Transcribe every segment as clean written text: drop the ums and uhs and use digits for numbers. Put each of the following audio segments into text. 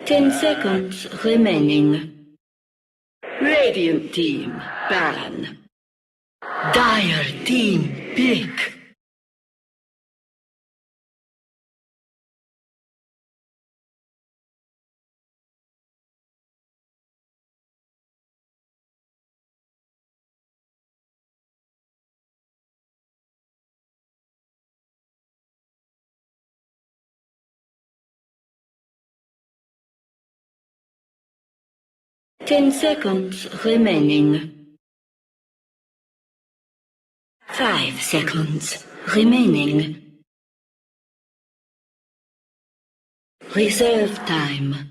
10 seconds remaining. Radiant team, ban. Dire team, pick. Ten seconds remaining. 5 seconds remaining. Reserve time.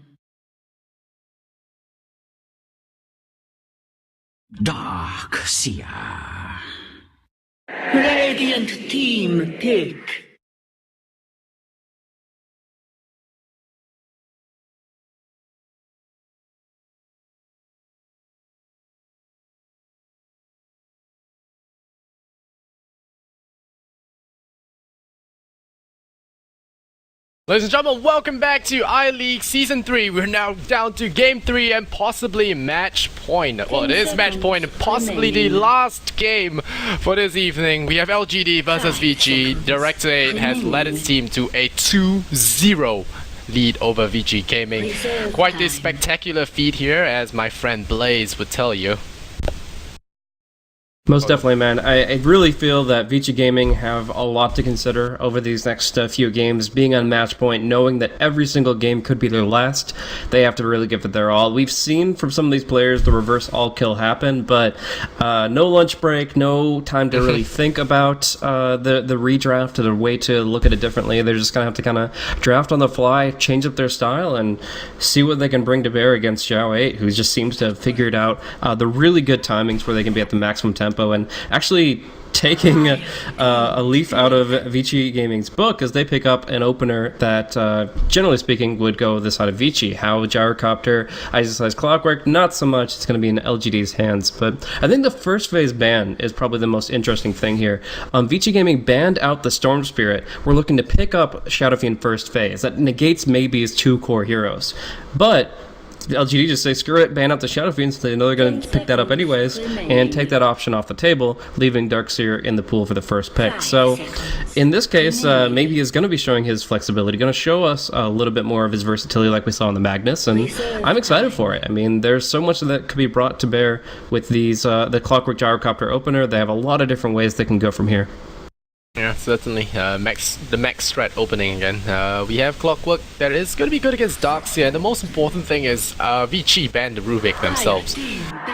Dark Seer. Radiant team pick. Ladies and gentlemen, welcome back to iLeague Season 3. We're now down to Game 3 and possibly match point. Well, it is match point and possibly the last game for this evening. We have LGD versus Vici. Director 8 has led its team to a 2-0 lead over Vici Gaming. Quite the spectacular feat here, as my friend Blaze would tell you. Most definitely, man. I really feel that Vici Gaming have a lot to consider over these next few games. Being on match point, knowing that every single game could be their last, they have to really give it their all. We've seen from some of these players the reverse all-kill happen, but no lunch break, no time to really think about the redraft or the way to look at it differently. They're just going to have to kind of draft on the fly, change up their style, and see what they can bring to bear against Xiao 8, who just seems to have figured out the really good timings where they can be at the maximum tempo. And actually taking a leaf out of Vici Gaming's book as they pick up an opener that, generally speaking, would go this side of Vici. How Gyrocopter, Isocize Clockwork, not so much. It's going to be in LGD's hands. But I think the first phase ban is probably the most interesting thing here. Vici Gaming banned out the Storm Spirit. We're looking to pick up Shadow Fiend first phase. That negates maybe his two core heroes. But LGD just say, screw it, ban out the Shadow Fiends, so they know they're going to pick that up anyways, and take that option off the table, leaving Darkseer in the pool for the first pick. So, in this case, maybe he's going to be showing his flexibility, going to show us a little bit more of his versatility like we saw in the Magnus, and I'm excited for it. I mean, there's so much that could be brought to bear with these the Clockwork Gyrocopter opener. They have a lot of different ways they can go from here. Yeah, certainly. The max threat opening again. We have Clockwork that is going to be good against Darkseer, and the most important thing is Vici banned the Rubik themselves.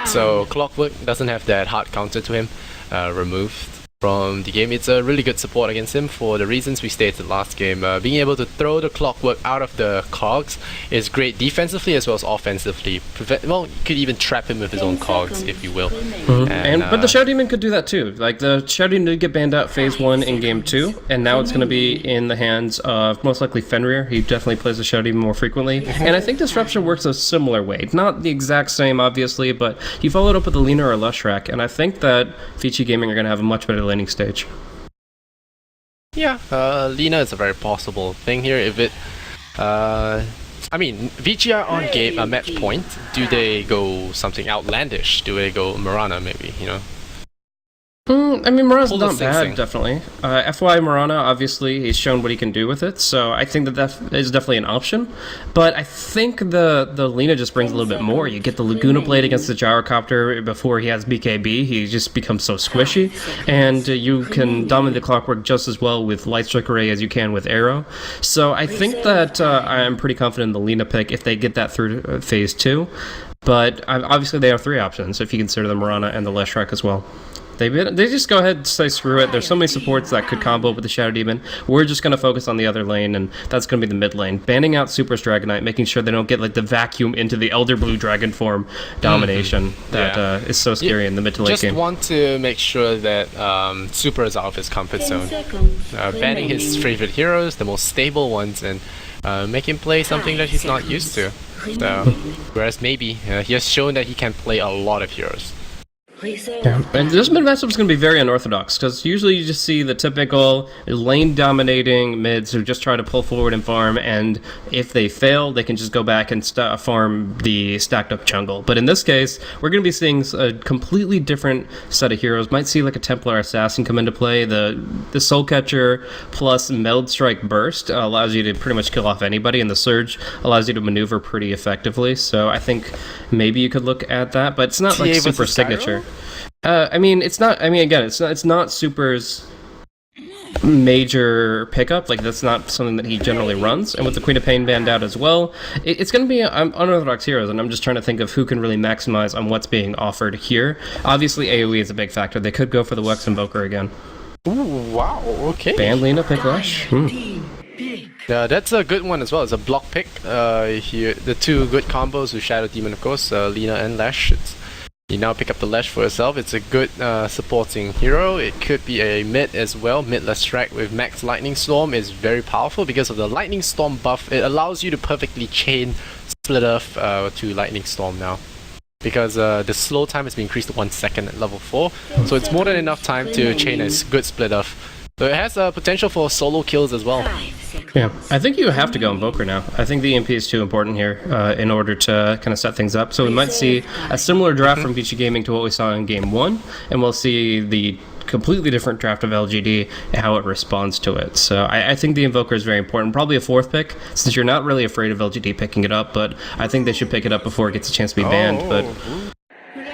So Clockwork doesn't have that hard counter to him removed from the game. It's a really good support against him for the reasons we stated last game. Being able to throw the Clockwork out of the cogs is great defensively as well as offensively. Well, you could even trap him with his own cogs, if you will. But the Shadow Demon could do that too. Like, the Shadow Demon did get banned out phase 1 in game 2, and now it's going to be in the hands of most likely Fenrir. He definitely plays the Shadow Demon more frequently. And I think Disruption works a similar way. Not the exact same, obviously, but he followed up with the Lina or Lushrak, and I think that Vici Gaming are going to have a much better laning stage. Yeah, Lina is a very possible thing here. If it, I mean, Vici are on game match point. Do they go something outlandish? Do they go Mirana maybe? You know. I mean, Mirana's not bad, definitely. FY Mirana, obviously, he's shown what he can do with it, so I think that is definitely an option. But I think the Lina just brings a little bit more. You get the Laguna Blade against the Gyrocopter before he has BKB. He just becomes so squishy. And you can dominate the Clockwork just as well with Light Strike Array as you can with Arrow. So I think that I'm pretty confident in the Lina pick if they get that through phase 2. But obviously they have 3 options if you consider the Mirana and the Leshrac as well. They just go ahead and say screw it. There's so many supports that could combo with the Shadow Demon. We're just going to focus on the other lane, and that's going to be the mid lane. Banning out Super's Dragonite, making sure they don't get like the vacuum into the Elder Blue Dragon form domination that is so scary in the mid to late game. Just want to make sure that Super is out of his comfort zone. Banning his favorite heroes, the most stable ones, and make him play something that he's not used to. Whereas maybe he has shown that he can play a lot of heroes. Reserve Yeah, and time. this mid matchup is going to be very unorthodox because usually you just see the typical lane dominating mids who just try to pull forward and farm, and if they fail, they can just go back and farm the stacked up jungle. But in this case, we're going to be seeing a completely different set of heroes. Might see like a Templar Assassin come into play. The Soul Catcher plus Meld Strike Burst allows you to pretty much kill off anybody, and the Surge allows you to maneuver pretty effectively. So I think maybe you could look at that, but it's not like TA super versus Gyro? signature. It's not. I mean, again, it's not Super's major pickup. Like that's not something that he generally runs. And with the Queen of Pain banned out as well, it's going to be unorthodox heroes. And I'm just trying to think of who can really maximize on what's being offered here. Obviously, AOE is a big factor. They could go for the Wex Invoker again. Ooh, wow, okay. Ban Lena, pick Rush. Team pick. Yeah, that's a good one as well. It's a block pick. Here, the two good combos with Shadow Demon, of course, Lena and Lash. You now pick up the Lash for yourself. It's a good supporting hero. It could be a mid as well. Midless track with Max Lightning Storm is very powerful because of the Lightning Storm buff. It allows you to perfectly chain Split Earth to Lightning Storm now. Because the slow time has been increased to 1 second at level 4. So it's more than enough time to chain a good Split Earth. So it has potential for solo kills as well. 5 seconds. Yeah, I think you have to go Invoker now. I think the EMP is too important here in order to kind of set things up. So we might see a similar draft from Vici Gaming to what we saw in Game 1, and we'll see the completely different draft of LGD and how it responds to it. So I think the Invoker is very important. Probably a 4th pick, since you're not really afraid of LGD picking it up, but I think they should pick it up before it gets a chance to be banned. But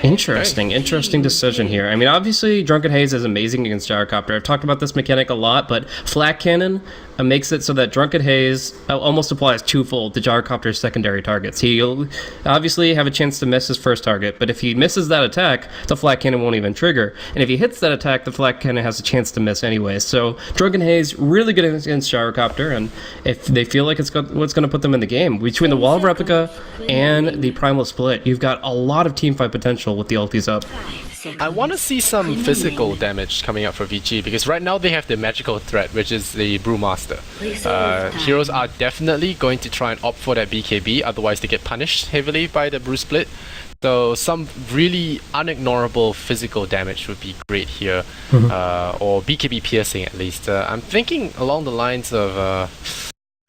interesting decision here. I mean, obviously, Drunken Haze is amazing against Gyrocopter. I've talked about this mechanic a lot, but Flak Cannon makes it so that Drunken Haze almost applies twofold to Gyrocopter's secondary targets. He'll obviously have a chance to miss his first target, but if he misses that attack, the Flak Cannon won't even trigger. And if he hits that attack, the Flak Cannon has a chance to miss anyway. So Drunken Haze, really good against Gyrocopter, and if they feel like it's what's going to put them in the game, between the Wall of Replica and the Primal Split, you've got a lot of teamfight potential with the ultis up. 5 seconds. I want to see some physical damage coming up for Vici because right now they have the magical threat, which is the Brewmaster. Heroes are definitely going to try and opt for that BKB, otherwise they get punished heavily by the Brew Split. So some really unignorable physical damage would be great here, or BKB piercing at least. I'm thinking along the lines of,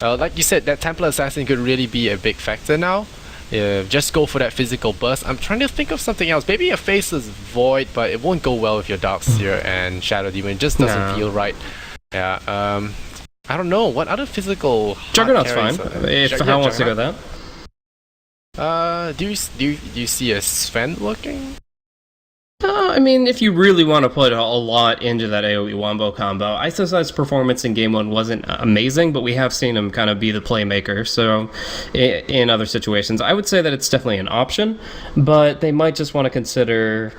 like you said, that Templar Assassin could really be a big factor now. Just go for that physical burst. I'm trying to think of something else. Maybe a Faceless Void, but it won't go well with your Darkseer and Shadow Demon. It just doesn't feel right. Yeah. I don't know. What other physical hard Juggernaut's carries fine, are- if Hal wants to go that. Do you see a Sven looking? I mean, if you really want to put a lot into that AoE Wombo combo, Isosai's performance in Game 1 wasn't amazing, but we have seen him kind of be the playmaker, so in other situations. I would say that it's definitely an option, but they might just want to consider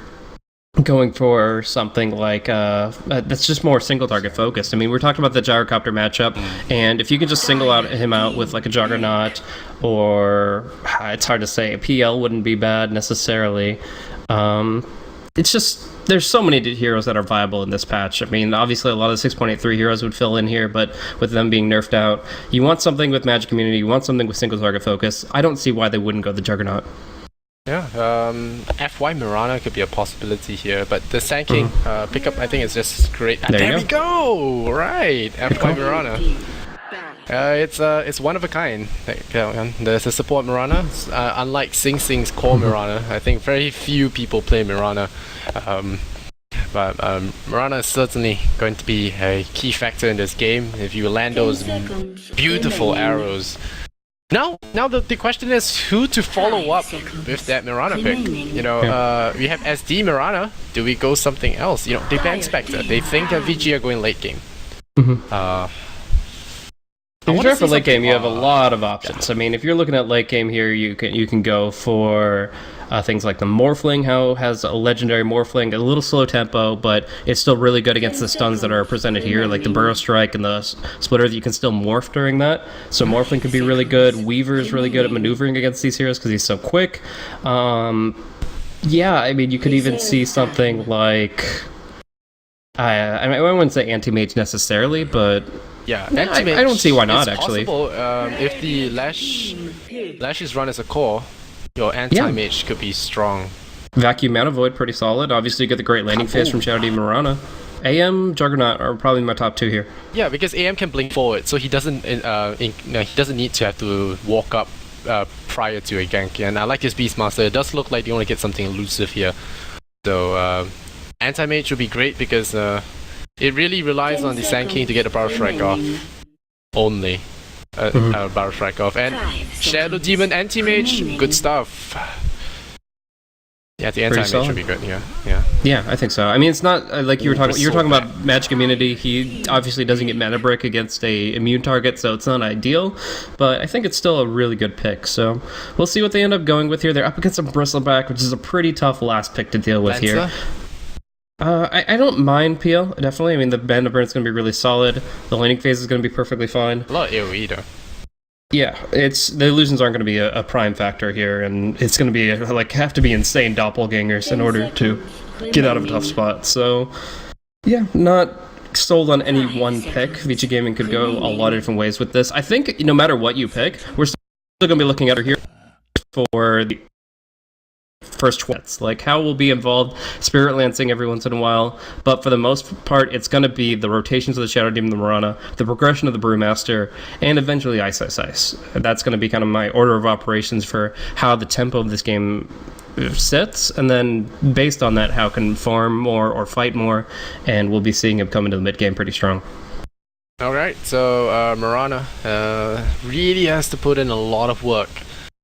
going for something like that's just more single target focused. I mean, we're talking about the Gyrocopter matchup, and if you could just single him out with like a Juggernaut, or it's hard to say, a PL wouldn't be bad necessarily. It's just, there's so many heroes that are viable in this patch. I mean, obviously a lot of the 6.83 heroes would fill in here, but with them being nerfed out, you want something with Magic Community, you want something with single target focus. I don't see why they wouldn't go the Juggernaut. Yeah, FY Mirana could be a possibility here, but the Sand pickup I think is just great. There we go! Right, FY Mirana. It's one of a kind. There's a support Mirana. Unlike Sing Sing's core Mirana, I think very few people play Mirana. But Mirana is certainly going to be a key factor in this game if you land those beautiful arrows. Now the question is who to follow up with that Mirana pick. You know, we have SD Mirana. Do we go something else? You know, they ban Spectre. They think that VG are going late game. If you draft for late game, you have a lot of options. I mean, if you're looking at late game here, you can go for things like the Morphling, how has a legendary Morphling, a little slow tempo, but it's still really good against the stuns that are presented here, like the Burrow Strike and the Splitter that you can still morph during that. So Morphling could be really good. Weaver is really good at maneuvering against these heroes because he's so quick. Yeah, I mean, you could even see something like... I wouldn't say Anti-Mage necessarily, but... Yeah, I don't see why not, actually. Possible, if the Lash is run as a core, your anti-mage could be strong. Vacuum Mana Void, pretty solid. Obviously, you get the great landing phase from Shadow Demon Mirana. AM, Juggernaut are probably my top 2 here. Yeah, because AM can blink forward, so he doesn't he doesn't need to have to walk up prior to a gank. And I like his Beastmaster. It does look like they only get something elusive here. So anti-mage would be great because it really relies on the Sand King to get the Barrel Strike off. Only Barrel Strike off. And Shadow Demon Anti-Mage, good stuff. Yeah, the anti-mage should be good. Yeah, I think so. I mean, it's not like you were talking about Magic Immunity. He obviously doesn't get mana break against a immune target, so it's not ideal. But I think it's still a really good pick. So we'll see what they end up going with here. They're up against a Bristleback, which is a pretty tough last pick to deal with here. I don't mind Peel, definitely. I mean, the Band of Burn is going to be really solid. The laning phase is going to be perfectly fine. A lot of AoE though. Yeah, the illusions aren't going to be a prime factor here, and it's going to be have to be insane doppelgangers in order to get out of a tough spot. So, yeah, not sold on any one pick. Vici Gaming could go a lot of different ways with this. I think no matter what you pick, we're still going to be looking at her here for the first twits. Like, how will be involved, Spirit Lancing every once in a while, but for the most part, it's going to be the rotations of the Shadow Demon, the Mirana, the progression of the Brewmaster, and eventually Ice Ice Ice. That's going to be kind of my order of operations for how the tempo of this game sits, and then based on that, how can farm more or fight more, and we'll be seeing him come into the mid game pretty strong. Alright, so Mirana really has to put in a lot of work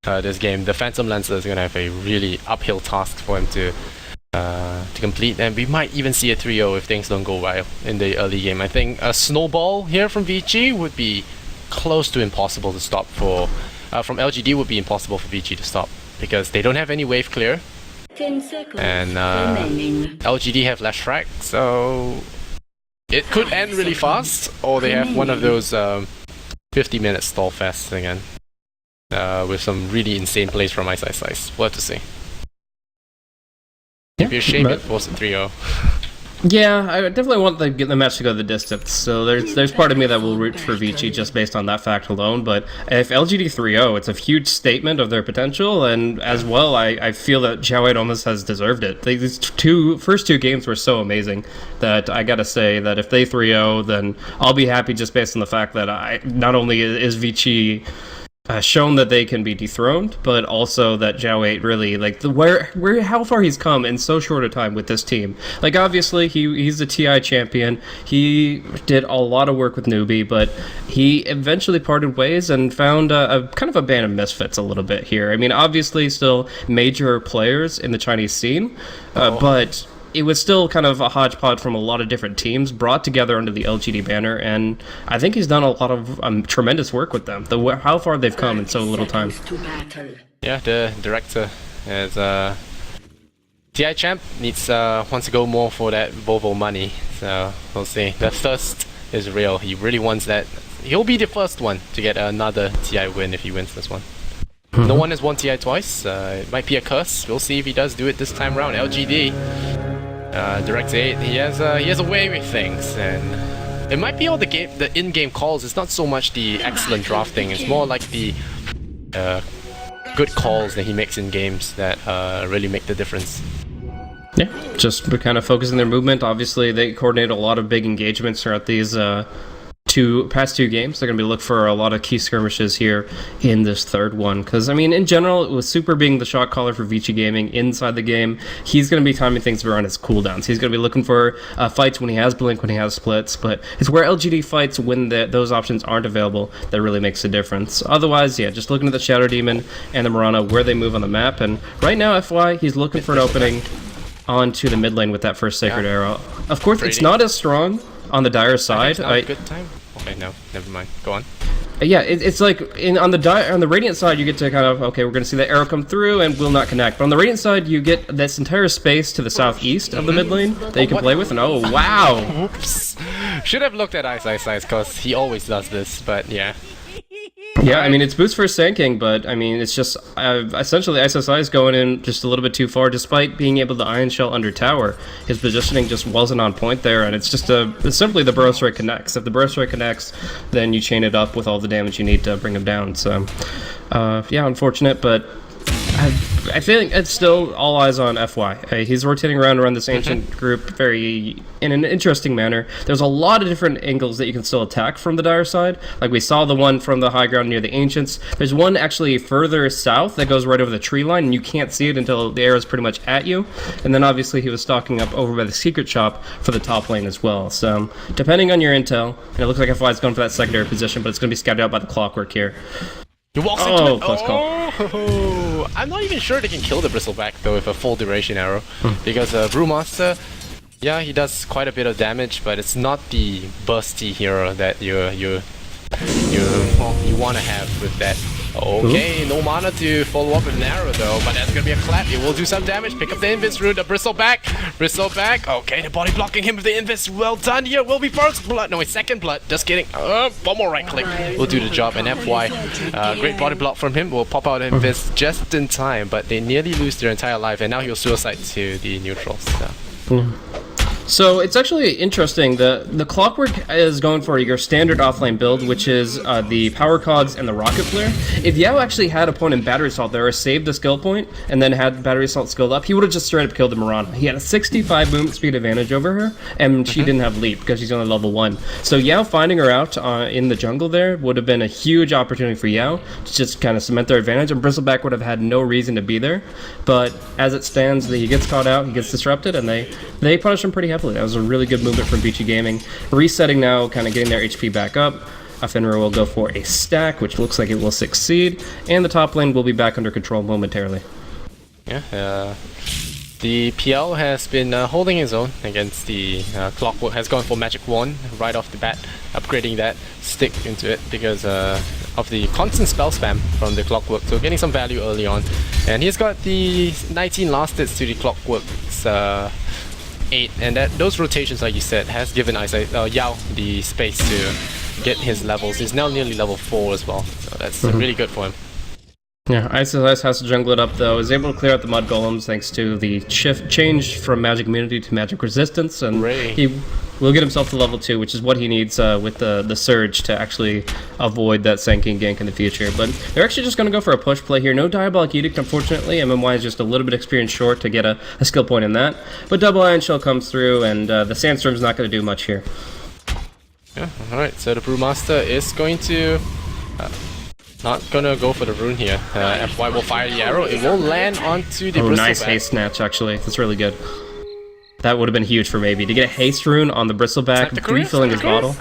this game. The Phantom Lancer is going to have a really uphill task for him to complete, and we might even see a 3-0 if things don't go well in the early game. I think a Snowball here from Vici would be close to impossible to stop for... from LGD would be impossible for Vici to stop, because they don't have any wave clear, 10 seconds and remaining. LGD have less frag, so it could end really fast, or they have one of those 50-minute stall fests again. With some really insane plays from Ice Ice Ice. We'll have to see. It'd be a shame if it was a 3-0. Yeah, I definitely want the match to go the distance, so there's part of me that will root for Vici just based on that fact alone, but if LGD 3-0, it's a huge statement of their potential, and as well, I feel that Xiaowei almost has deserved it. These first two games were so amazing that I gotta say that if they 3-0, then I'll be happy just based on the fact that not only is Vici shown that they can be dethroned, but also that Xiaowei really, how far he's come in so short a time with this team. Like, obviously, he's a TI champion. He did a lot of work with Newbie, but he eventually parted ways and found a kind of a band of misfits a little bit here. I mean, obviously, still major players in the Chinese scene, but it was still kind of a hodgepodge from a lot of different teams brought together under the LGD banner, and I think he's done a lot of tremendous work with them. How far they've come in so little time. Yeah, the director is TI champ wants to go more for that Volvo money, so we'll see. The thirst is real. He really wants that. He'll be the first one to get another TI win if he wins this one. No one has won TI twice. It might be a curse. We'll see if he does do it this time around. LGD. Director 8, he has a way with things, and it might be all the in-game calls. It's not so much the excellent drafting, it's more like the good calls that he makes in games that really make the difference. Yeah, just kind of focusing their movement. Obviously, they coordinate a lot of big engagements throughout these past two games. They're going to be looking for a lot of key skirmishes here in this third one, because I mean, in general, with Super being the shot caller for Vici Gaming inside the game, he's going to be timing things around his cooldowns. He's going to be looking for fights when he has blink, when he has splits, but it's where LGD fights when those options aren't available that really makes a difference. Otherwise, yeah, just looking at the Shadow Demon and the Mirana, where they move on the map, and right now, FY, he's looking for an opening onto the mid lane with that first Sacred Arrow. Of course, it's not as strong on the Dire side. Good time. Okay, no, never mind. Go on. Yeah, it's like on the Radiant side, you get to kind of, okay, we're going to see the arrow come through and will not connect. But on the Radiant side, you get this entire space to the southeast of the mid lane that you can play with, and oh wow! Oops. Should have looked at Ice Ice Ice, because he always does this, but yeah. Yeah, I mean, it's boost for Sand King, but I mean, it's just essentially SSI is going in just a little bit too far, despite being able to Iron Shell under tower. His positioning just wasn't on point there, and it's just it's simply the Burrow Strike connects. If the Burrow Strike connects, then you chain it up with all the damage you need to bring him down. So, yeah, unfortunate, but I think it's still all eyes on FY. He's rotating around this ancient group very in an interesting manner. There's a lot of different angles that you can still attack from the Dire side. Like we saw the one from the high ground near the Ancients. There's one actually further south that goes right over the tree line, and you can't see it until the arrow's pretty much at you. And then obviously he was stalking up over by the secret shop for the top lane as well. So depending on your intel, and it looks like FY's going for that secondary position, but it's going to be scouted out by the clockwork here. He walks into it. Close call. Oh, I'm not even sure they can kill the Bristleback though with a full duration arrow, because Brewmaster, yeah, he does quite a bit of damage, but it's not the bursty hero that you want to have with that. Okay, no mana to follow up with an arrow though, but that's gonna be a clap. It will do some damage. Pick up the Invis Rune, the Bristleback. Okay, the body blocking him with the Invis. Well done here. Will be first blood. No, it's second blood. Just kidding. One more right click will do the job. And FY, great body block from him. Will pop out Invis just in time, but they nearly lose their entire life, and now he'll suicide to the neutrals. So. So it's actually interesting. The Clockwork is going for your standard offlane build, which is the Power Cogs and the Rocket Flare. If Yao actually had a point in Battery Assault there, or saved a skill point, and then had Battery Assault skilled up, he would have just straight up killed the Mirana. He had a 65 movement speed advantage over her, and she didn't have Leap because she's only level 1. So Yao finding her out in the jungle there would have been a huge opportunity for Yao to just kind of cement their advantage, and Bristleback would have had no reason to be there. But as it stands, he gets caught out, he gets disrupted, and they punish him pretty heavily. That was a really good movement from Vici Gaming. Resetting now, kind of getting their HP back up. Fenrir will go for a stack, which looks like it will succeed, and the top lane will be back under control momentarily. Yeah, the PL has been holding his own against the Clockwork, has gone for Magic Wand right off the bat, upgrading that stick into it because of the constant spell spam from the Clockwork, so getting some value early on. And he's got the 19 last hits to the Clockwork's 8, and those rotations, like you said, has given Yao the space to get his levels. He's now nearly level 4 as well, so that's really good for him. Yeah, Ice has to jungle it up though. Is able to clear out the mud golems thanks to the change from magic immunity to magic resistance, and he will get himself to level 2, which is what he needs with the surge to actually avoid that Sanking gank in the future. But they're actually just going to go for a push play here. No Diabolic Edict, unfortunately. MMY is just a little bit experience short to get a skill point in that. But Double Iron Shell comes through, and the Sandstorm's not going to do much here. Yeah, alright, so the Brewmaster is going to... not gonna go for the rune here. FY will fire the arrow. It will land onto the Bristleback. Nice haste snatch, actually. That's really good. That would have been huge for maybe. To get a haste rune on the Bristleback, refilling his bottle.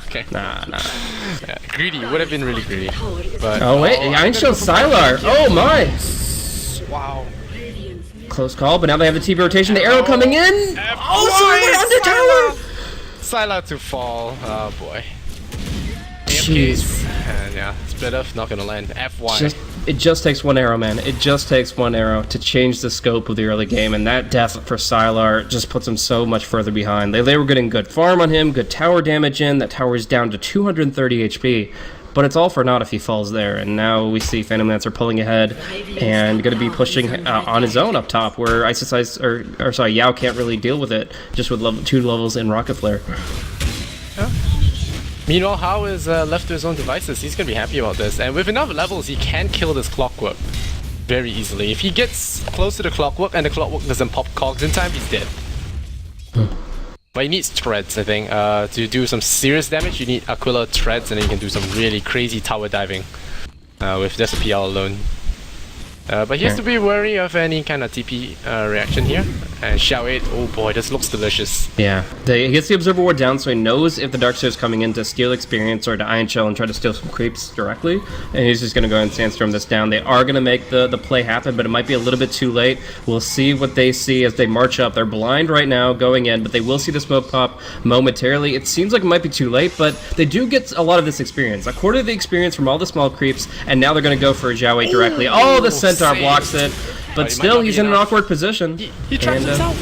Okay. Nah. Yeah, greedy. Would have been really greedy. But, oh wait, Iron Shield Sylar. Oh my! Wow. Close call, but now they have the TV rotation. The arrow coming in! Oh, under tower! Sylar to fall. Oh boy. Jeez. And yeah, split off, not gonna land. FY. It just takes one arrow, man. It just takes one arrow to change the scope of the early game, and that death for Sylar just puts him so much further behind. They were getting good farm on him, good tower damage in. That tower is down to 230 HP, but it's all for naught if he falls there. And now we see Phantom Lancer pulling ahead and going to be pushing on his own up top, where Yao can't really deal with it, just with level 2 levels in Rocket Flare. Yeah. Meanwhile, Hao is left to his own devices. He's gonna be happy about this, and with enough levels, he can kill this Clockwork very easily. If he gets close to the Clockwork and the Clockwork doesn't pop cogs in time, he's dead. But he needs treads, I think. To do some serious damage, you need Aquila treads, and then you can do some really crazy tower diving with just a PL alone. But he has to be wary of any kind of TP reaction here. And Xiao 8, oh boy, this looks delicious. Yeah, he gets the Observer Ward down, so he knows if the Darkseer is coming in to steal experience or to Iron Shell and try to steal some creeps directly. And he's just going to go and Sandstorm this down. They are going to make the play happen, but it might be a little bit too late. We'll see what they see as they march up. They're blind right now going in, but they will see the smoke pop momentarily. It seems like it might be too late, but they do get a lot of this experience. A quarter of the experience from all the small creeps, and now they're going to go for Xiao 8 directly. Oh, the Centaur blocks it. But still, he's in an awkward position. He traps himself.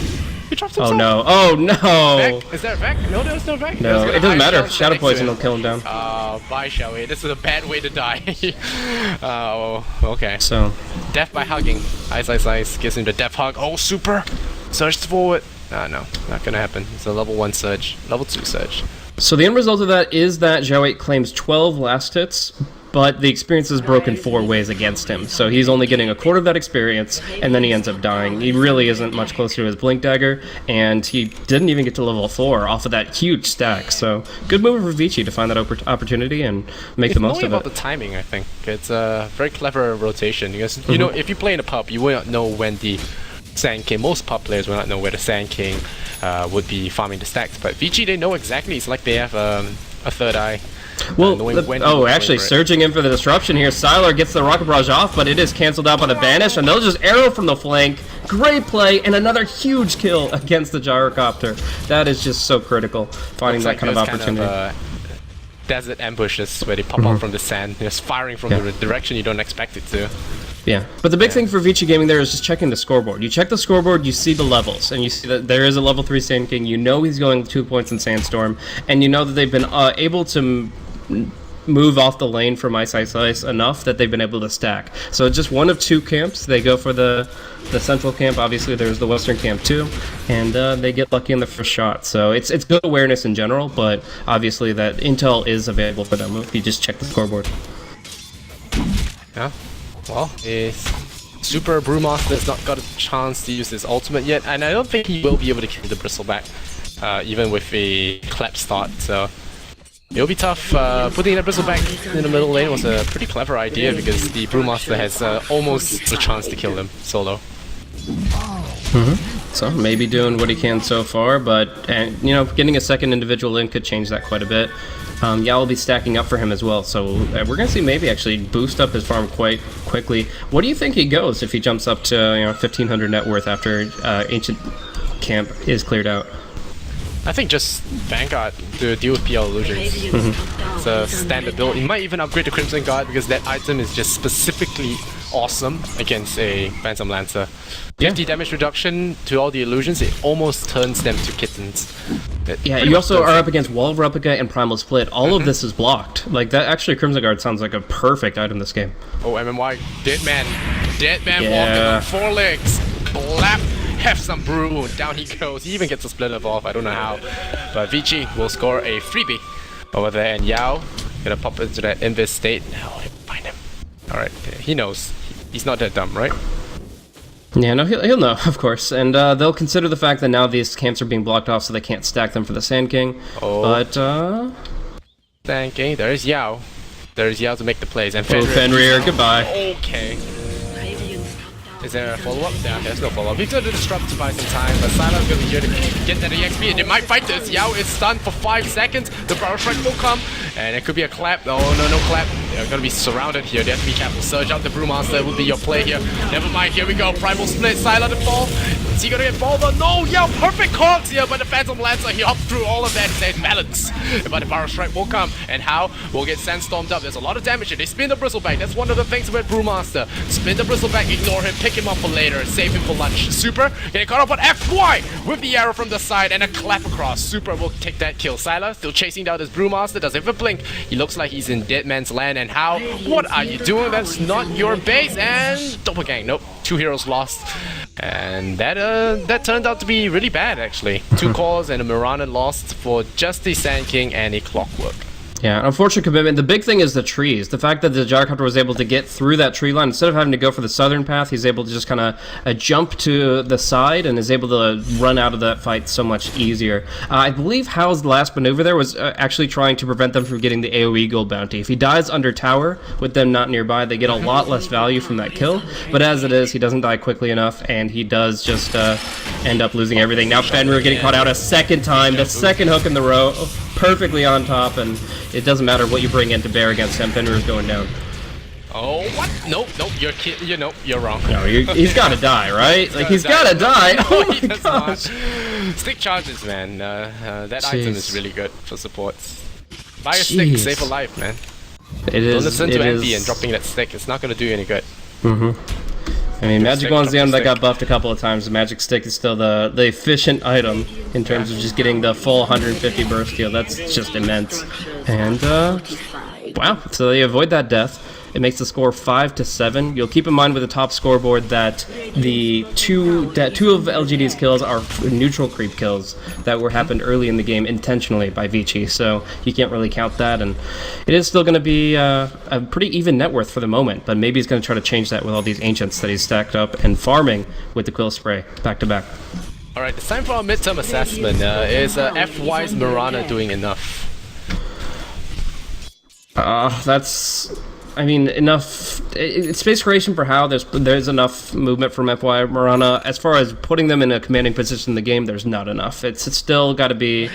He traps himself. Oh no! Oh no! Vex? Is there a Vex? No, there's no Vex. No, it doesn't matter. Shadow Poison will kill him down. Bye, Xiao 8. This is a bad way to die. Oh, okay. So, death by hugging. Ice gives him the death hug. Oh, super! Surge forward. No, not gonna happen. It's a level 1 surge. Level 2 surge. So the end result of that is that Xiao 8 claims 12 last hits, but the experience is broken 4 ways against him. So he's only getting a quarter of that experience, and then he ends up dying. He really isn't much closer to his Blink Dagger, and he didn't even get to level 4 off of that huge stack. So good move for Vici to find that opportunity and make the most of it. It's only about the timing, I think. It's a very clever rotation, because, you know, if you play in a pub, you will not know when the Sand King, most pub players will not know where the Sand King would be farming the stacks, but Vici, they know exactly. It's like they have a third eye. Well, actually, surging in for the disruption here. Sylar gets the rocket barrage off, but it is canceled out by the banish, and they'll just arrow from the flank. Great play, and another huge kill against the gyrocopter. That is just so critical, finding that kind of opportunity. Desert ambushes where they pop out from the sand, just firing from the direction you don't expect it to. Yeah, but the big thing for Vici Gaming there is just checking the scoreboard. You check the scoreboard, you see the levels, and you see that there is a level 3 Sand King. You know he's going 2 points in Sandstorm, and you know that they've been able to move off the lane from Ice enough that they've been able to stack. So just one of 2 camps. They go for the central camp. Obviously, there's the western camp too, and they get lucky in the first shot. So it's good awareness in general, but obviously that intel is available for them if you just check the scoreboard. Yeah. Well, Super Brewmaster's not got a chance to use his ultimate yet, and I don't think he will be able to kill the Bristleback, even with a clap start, so it'll be tough. Putting the Bristleback in the middle lane was a pretty clever idea, because the Brewmaster has almost a chance to kill him solo. So maybe doing what he can so far, but you know, getting a second individual in could change that quite a bit. Yao will be stacking up for him as well, so we're gonna see maybe actually boost up his farm quite quickly. What do you think he goes if he jumps up to 1500 net worth after Ancient Camp is cleared out? I think just Vanguard to deal with PL illusions. It's a standard build. He might even upgrade to Crimson Guard, because that item is just specifically awesome against a Phantom Lancer. 50 damage reduction to all the illusions, it almost turns them to kittens. Yeah, you also are up against Wall of Replica and Primal Split. All of this is blocked. Like, that actually, Crimson Guard sounds like a perfect item this game. Oh, MMY, Dead Man walking on 4 legs. Clap. Have some brew, down he goes. He even gets a split off, I don't know how. But Vici will score a freebie over there, and Yao gonna pop into that invis state. Oh, he'll find him. Alright, he knows. He's not that dumb, right? Yeah, no, he'll know, of course. And they'll consider the fact that now these camps are being blocked off, so they can't stack them for the Sand King. Oh. But, Sand King, there's Yao. There's Yao to make the plays. And Fenrir, goodbye. Okay. Is there a follow-up? Yeah, there's no follow-up. He's gonna disrupt to buy some time, but Sylar's gonna be here to get that EXP, and they might fight this. Yao is stunned for 5 seconds. The Barrel Strike will come, and it could be a clap. Oh, no clap. They're gonna be surrounded here. They have to be careful. Surge out the Brewmaster would be your play here. Never mind, here we go. Primal Split, Sylar to fall. Is he gonna get balled on? No, Yao, perfect cogs here, but the Phantom Lancer, he hopped through all of that and says balance. But the Barrel Strike will come, and how? We'll get Sandstormed up. There's a lot of damage here. They spin the Bristleback. That's one of the things with Brewmaster. Spin the Bristleback, ignore him, pick him up for later, save him for lunch. Super getting caught up on FY with the arrow from the side and a clap across. Super will take that kill. Sylar still chasing down this Brewmaster, doesn't even blink. He looks like he's in Dead Man's Land, and how? What are you doing? That's not your base. And doppelgang. Nope, 2 heroes lost. And that turned out to be really bad, actually. 2 calls and a Mirana lost for just the Sand King and a Clockwork. Yeah, unfortunate commitment. The big thing is the trees. The fact that the Gyrocopter was able to get through that tree line, instead of having to go for the southern path, he's able to just kind of jump to the side and is able to run out of that fight so much easier. I believe Hal's last maneuver there was actually trying to prevent them from getting the AoE gold bounty. If he dies under tower, with them not nearby, they get a lot less value from that kill. But as it is, he doesn't die quickly enough, and he does just end up losing everything. Now Fenrir getting caught out a second time, the second hook in the row, perfectly on top, and it doesn't matter what you bring in to bear against him, Fenrir's going down. Oh, what? Nope, you're wrong. No, he's gotta die, right? Like, he's gotta die! Oh my gosh! Stick charges, man. That item is really good for supports. Buy a stick, save a life, man. It is. Don't listen to Andy and dropping that stick, it's not gonna do you any good. I mean, Magic Wand's the item that got buffed a couple of times. The Magic Stick is still the efficient item in terms of just getting the full 150 burst heal. That's just immense. And, wow, so they avoid that death. It makes the score 5-7. You'll keep in mind with the top scoreboard that two of LGD's kills are neutral creep kills that were happened early in the game intentionally by Vici, so you can't really count that. And it is still going to be a pretty even net worth for the moment, but maybe he's going to try to change that with all these ancients that he's stacked up and farming with the quill spray back to back. All right, it's time for our midterm assessment. Is FY's Mirana doing enough? Enough. It's space creation for how there's enough movement from FY Mirana. As far as putting them in a commanding position in the game, there's not enough. It's still got to be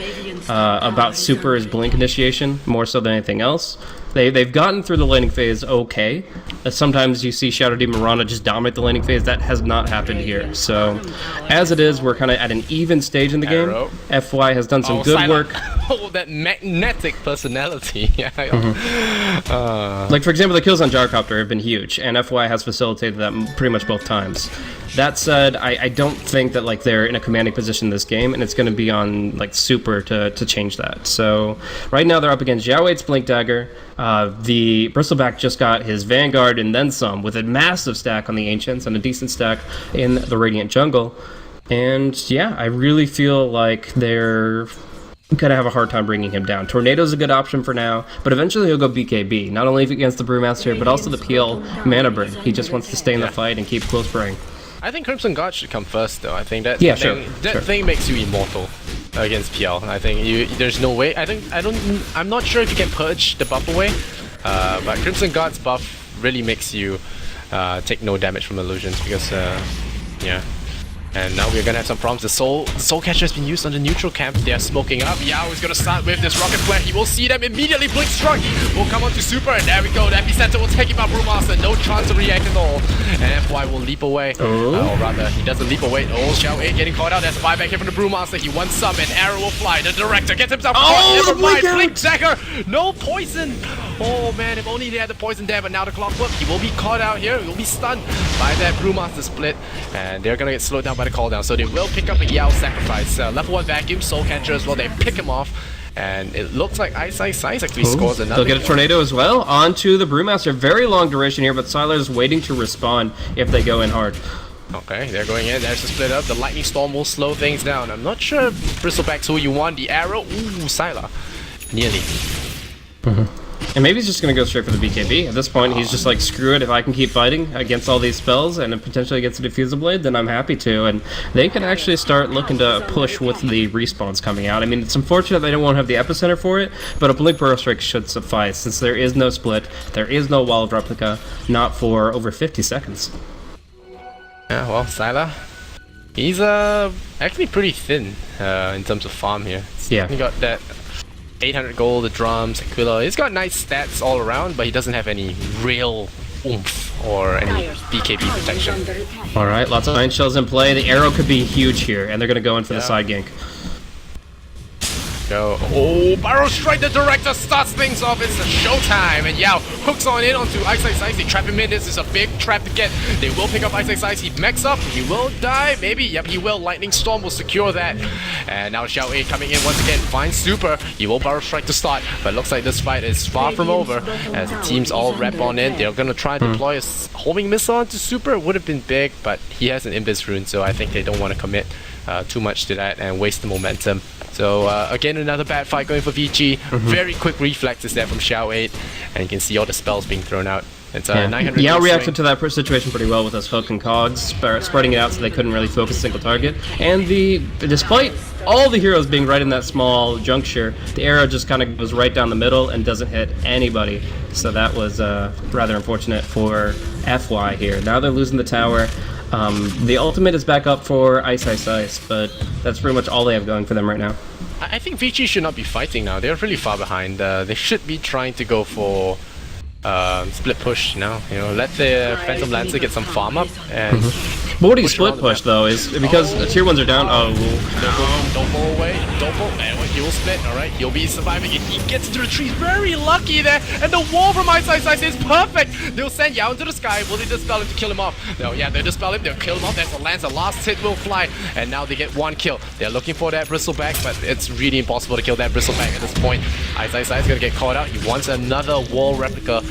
about Super's blink initiation more so than anything else. They've gotten through the laning phase okay. Sometimes you see Shadow Demon Mirana just dominate the laning phase. That has not happened here. So, as it is, we're kind of at an even stage in the game. FY has done some good work. Oh, that magnetic personality. Like, for example, the kills on Gyrocopter have been huge, and FY has facilitated that pretty much both times. That said, I don't think that like they're in a commanding position in this game, and it's going to be on like Super to change that. So right now they're up against Xiao8's Blink Dagger. The Bristleback just got his Vanguard and then some, with a massive stack on the Ancients and a decent stack in the Radiant Jungle. And yeah, I really feel like they're gonna have a hard time bringing him down. Tornado's a good option for now, but eventually he'll go BKB, not only against the Brewmaster, but also the PL Mana Burn. He just wants to stay in the fight and keep close spraying. I think Crimson Guard should come first, though. I think that thing makes you immortal against PL. I think there's no way. I'm not sure if you can purge the buff away, but Crimson Guard's buff really makes you take no damage from illusions because yeah. And now we're gonna have some problems. The Soul Catcher has been used on the neutral camp. They are smoking up. Yao is gonna start with this rocket flare. He will see them immediately. Blink Struck will come on to Super, and there we go. The Epicenter will take him out. Brewmaster, no chance to react at all. And FY will leap away. Or rather, he doesn't leap away. Oh, Xiao8 getting caught out. There's a buyback here from the Brewmaster. He wants some, and arrow will fly. The Director gets himself caught. Never mind. Blink Dagger, no poison. Oh man, if only they had the poison there, but now the Clockwork. He will be caught out here. He will be stunned by that Brewmaster split, and they're gonna get slowed down by the cooldown, so they will pick up a Yao sacrifice. Level 1 Vacuum, Soul Catcher as well, they pick him off, and it looks like Ice actually scores another. They'll get a Tornado as well, onto the Brewmaster. Very long duration here, but Sylar's waiting to respawn if they go in hard. Okay, they're going in, there's the split up, the Lightning Storm will slow things down. I'm not sure if Bristleback's who you want, the arrow, ooh, Sylar, nearly. And maybe he's just going to go straight for the BKB. At this point, he's just like, screw it, if I can keep fighting against all these spells and it potentially gets a Diffusal Blade, then I'm happy to. And they can actually start looking to push with the respawns coming out. I mean, it's unfortunate they don't want to have the Epicenter for it, but a Blink Burrow Strike should suffice, since there is no split, there is no Wall of Replica, not for over 50 seconds. Yeah, well, Sylar, he's actually pretty thin in terms of farm here. Yeah. He got that 800 gold, the drums, Aquila. He's got nice stats all around, but he doesn't have any real oomph or any BKB protection. Alright, lots of Iron Shells in play. The arrow could be huge here, and they're going to go in for the side gank. Oh, Barrow Strike, the Director starts things off. It's a showtime, and Yao hooks on in onto Ice. They trap him in. This is a big trap to get. They will pick up Ice. He mechs up. He will die, maybe. Yep, he will. Lightning Storm will secure that. And now Xiao8 coming in once again. Finds Super. He will Barrow Strike to start, but looks like this fight is far from over as the teams all wrap on in. They're gonna try to deploy a homing missile onto Super. It would have been big, but he has an Invis rune, so I think they don't want to commit too much to that and waste the momentum. So again, another bad fight going for Vici. Very quick reflexes there from Xiao8, and you can see all the spells being thrown out. It's 900. Yao reacted to that situation pretty well with his hook and cogs, spreading it out so they couldn't really focus a single target. And despite all the heroes being right in that small juncture, the arrow just kind of goes right down the middle and doesn't hit anybody. So that was rather unfortunate for FY here. Now they're losing the tower. The ultimate is back up for Ice, but that's pretty much all they have going for them right now. I think Vici should not be fighting now. They're really far behind. They should be trying to go for split push now. You know, let the Phantom Lancer get some farm up. And but what do you split push though is because tier 1s are down. Oh, don't go away. Dopo, and he'll split, alright, he'll be surviving it. He gets into the trees, very lucky there, and the wall from ImbaTV is perfect! They'll send Yao into the sky, will they dispel him to kill him off? No, yeah, they'll dispel him, they'll kill him off, there's a lance, the last hit will fly, and now they get one kill. They're looking for that bristleback, but it's really impossible to kill that bristleback at this point. ImbaTV is gonna get caught out, he wants another wall replica,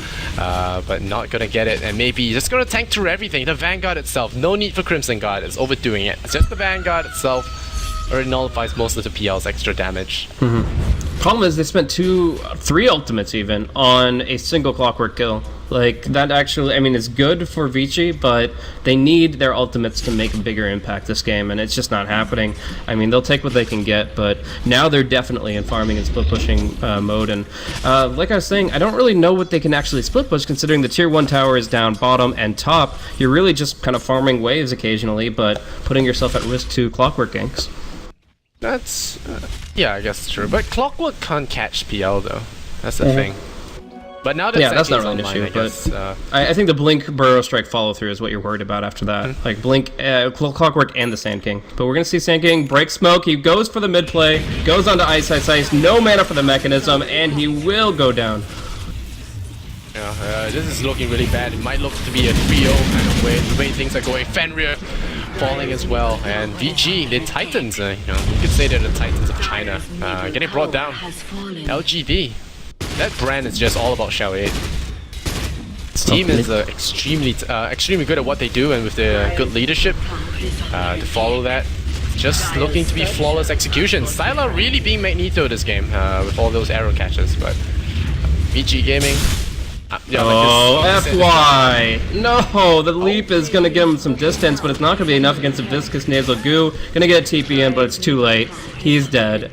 but not gonna get it, and maybe just gonna tank through everything. The Vanguard itself, no need for Crimson Guard, it's overdoing it. It's just the Vanguard itself already nullifies most of the PL's extra damage. Problem is they spent 3 ultimates even on a single Clockwork kill. Like, that actually, I mean, it's good for Vici, but they need their ultimates to make a bigger impact this game, and it's just not happening. I mean, they'll take what they can get, but now they're definitely in farming and split pushing mode, and like I was saying, I don't really know what they can actually split push, considering the tier 1 tower is down bottom and top. You're really just kind of farming waves occasionally, but putting yourself at risk to Clockwork ganks. That's, yeah, I guess it's true. But Clockwork can't catch PL though. That's the thing. But now that that's not really an online, issue. I think the Blink Burrow Strike follow through is what you're worried about after that. Like Blink, Clockwork, and the Sand King. But we're gonna see Sand King break smoke. He goes for the mid play, goes onto Ice. No mana for the mechanism, and he will go down. Yeah, this is looking really bad. It might look to be a 3-0 kind of way. The way things are going. Fenrir falling as well, and VG, the Titans, you could say they're the Titans of China, getting brought down. LGD, that brand is just all about Xiao 8. This team is extremely good at what they do, and with their good leadership to follow that, just looking to be flawless execution. Sylar really being Magneto this game with all those arrow catches, but VG Gaming. FY! No, the leap is going to give him some distance, but it's not going to be enough against the Viscous Nasal Goo. Going to get a TP in, but it's too late. He's dead.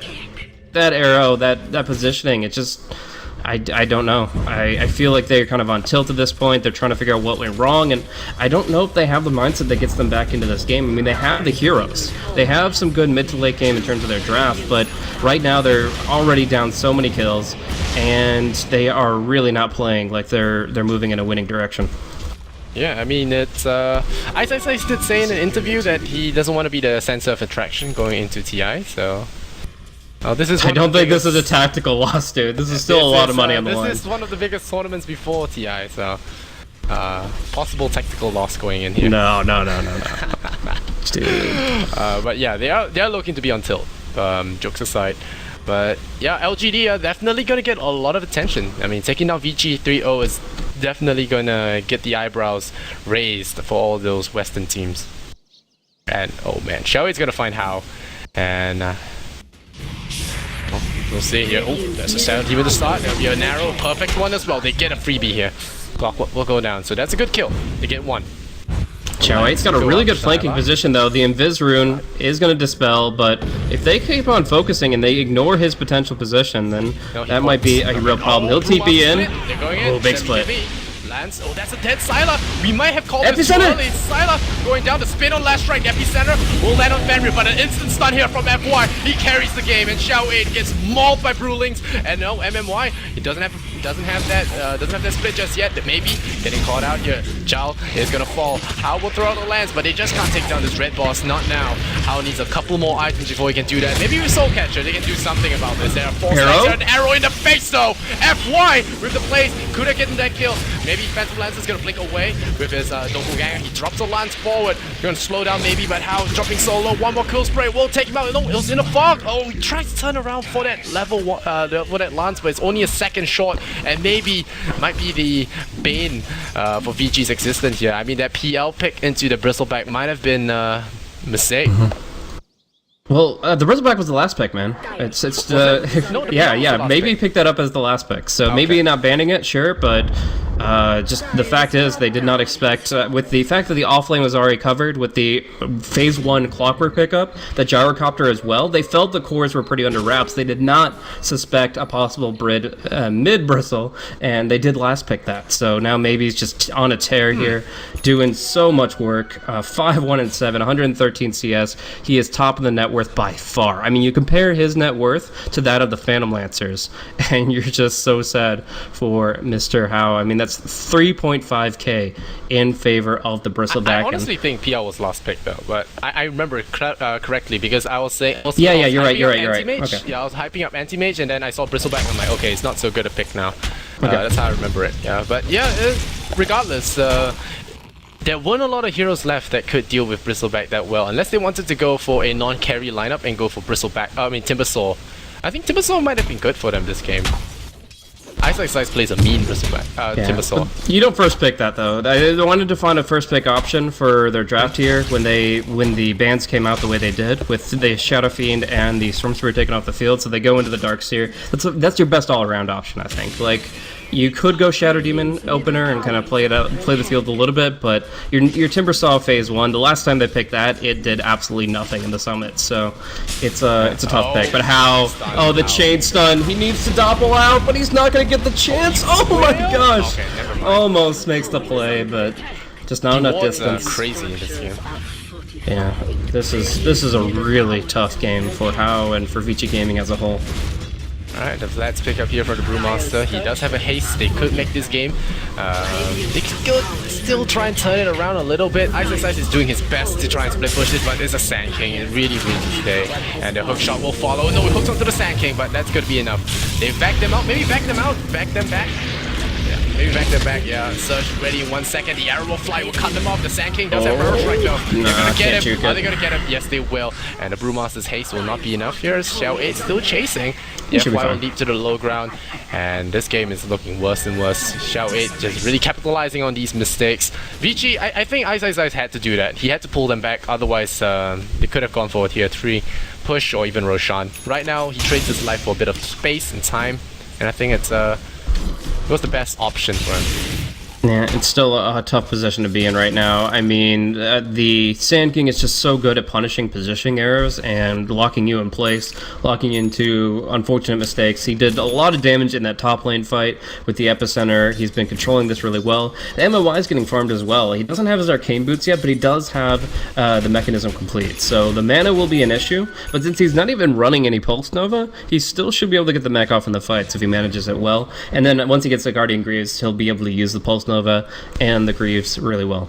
That arrow, that positioning, it just... I don't know. I feel like they're kind of on tilt at this point. They're trying to figure out what went wrong, and I don't know if they have the mindset that gets them back into this game. I mean, they have the heroes. They have some good mid to late game in terms of their draft, but right now they're already down so many kills, and they are really not playing like they're moving in a winning direction. Yeah, I mean, it's... Ice did say in an interview that he doesn't want to be the center of attraction going into TI, so... this is I don't think this is a tactical loss, dude. This is still a lot of money on the line. This is one of the biggest tournaments before TI, so... possible tactical loss going in here. No. Dude. But yeah, they are looking to be on tilt, jokes aside. But yeah, LGD are definitely gonna get a lot of attention. I mean, taking out Vici 3-0 is definitely gonna get the eyebrows raised for all those Western teams. And oh man, Xiaoyi's gonna find how. And we'll see here. Oh, there's a 7 team at the start. There'll be a narrow, perfect one as well. They get a freebie here. Clock will go down, so that's a good kill. They get 1. Xiao 8's got a really good flanking position though. The Invis rune is going to dispel, but if they keep on focusing and they ignore his potential position, then that might be a real problem. He'll TP in. Oh, big split. Lance. Oh, that's a dead Sylar. We might have called this too early. Sylar going down the spin on last strike. Epicenter will land on Fenrir, but an instant stun here from FY. He carries the game, and Xiao 8 gets mauled by Brewlings. And no, MMY, he doesn't have that split just yet. Maybe getting caught out here. Zhao is gonna fall. Hao will throw out the lance, but they just can't take down this red boss. Not now. Hao needs a couple more items before he can do that. Maybe with Soul Catcher, they can do something about this. There are 4 stacks, an arrow in the face though. FY with the plays. Could have gotten that kill. Maybe Phantom Lance is gonna blink away with his doppelganger. He drops the lance forward. Gonna slow down maybe, but Hao is dropping so low. One more kill spray will take him out. No, it was in a fog. Oh, he tries to turn around for that level for that lance, but it's only a second short, and maybe might be the bane for VG's existence here. I mean, that PL pick into the bristleback might have been a mistake. Well, the Bristleback was the last pick, man. It's yeah. Maybe pick that up as the last pick. So maybe not banning it, sure, but just the fact is they did not expect, with the fact that the offlane was already covered with the phase 1 Clockwork pickup, the Gyrocopter as well, they felt the cores were pretty under wraps. They did not suspect a possible mid bristle, and they did last pick that. So now maybe he's just on a tear here, doing so much work. 5-1-7, 113 CS. He is top of the net worth by far. I mean, you compare his net worth to that of the Phantom Lancers, and you're just so sad for Mr. Hao. I mean, that's That's 3.5k in favor of the Bristleback. I honestly think PL was last pick though, but I remember it correctly because I was saying. Yeah, you're right. Okay. Yeah, I was hyping up Anti-Mage, and then I saw Bristleback, and I'm like, okay, it's not so good a pick now. Okay. That's how I remember it. Yeah, but yeah, regardless, there weren't a lot of heroes left that could deal with Bristleback that well, unless they wanted to go for a non-carry lineup and go for Bristleback. Timbersaw. I think Timbersaw might have been good for them this game. Ice plays a mean Bristleback, Timbersaw. You don't first pick that though. They wanted to find a first pick option for their draft here when the bans came out the way they did, with the Shadow Fiend and the Storm Spirit taken off the field, so they go into the Darkseer. That's your best all-around option, I think. Like, you could go Shadow Demon opener and kind of play the field a little bit, but your Timbersaw phase 1, the last time they picked that, it did absolutely nothing in the summit, so it's a tough pick. But how? Oh, the chain stun. He needs to doppel out, but he's not gonna get the chance. Oh my gosh! Okay, Almost makes the play, but just not enough distance. Crazy in this game. Yeah, this is a really tough game for How and for Vici Gaming as a whole. Alright, the Vlad's pick up here for the Brewmaster. He does have a haste. They could make this game. They could still try and turn it around a little bit. Ice is doing his best to try and split push this, but it's a Sand King. It really ruins his day. And the hook shot will follow. No, it hooks onto the Sand King, but that's going to be enough. They've backed them out. Maybe back them out. Back them back. Yeah, maybe back them back. Yeah, Surge ready in 1 second. The arrow will fly. Will cut them off. The Sand King does have Burrow Strike though. They're going to get him. Are they going to get him? Yes, they will. And the Brewmaster's haste will not be enough here. Shell 8 still chasing. The FY will leap to the low ground, and this game is looking worse and worse. Xiao 8 just really capitalizing on these mistakes. Vici, I think Ice had to do that. He had to pull them back, otherwise they could have gone for a tier 3 push or even Roshan. Right now, he trades his life for a bit of space and time, and I think it was the best option for him. Yeah, it's still a tough position to be in right now. I mean, the Sand King is just so good at punishing positioning errors and locking you in place, locking you into unfortunate mistakes. He did a lot of damage in that top lane fight with the Epicenter. He's been controlling this really well. The MOY is getting farmed as well. He doesn't have his Arcane Boots yet, but he does have the Mechanism complete. So the mana will be an issue, but since he's not even running any Pulse Nova, he still should be able to get the mech off in the fights if he manages it well. And then once he gets the Guardian Greaves, he'll be able to use the Pulse Nova and the Greaves really well.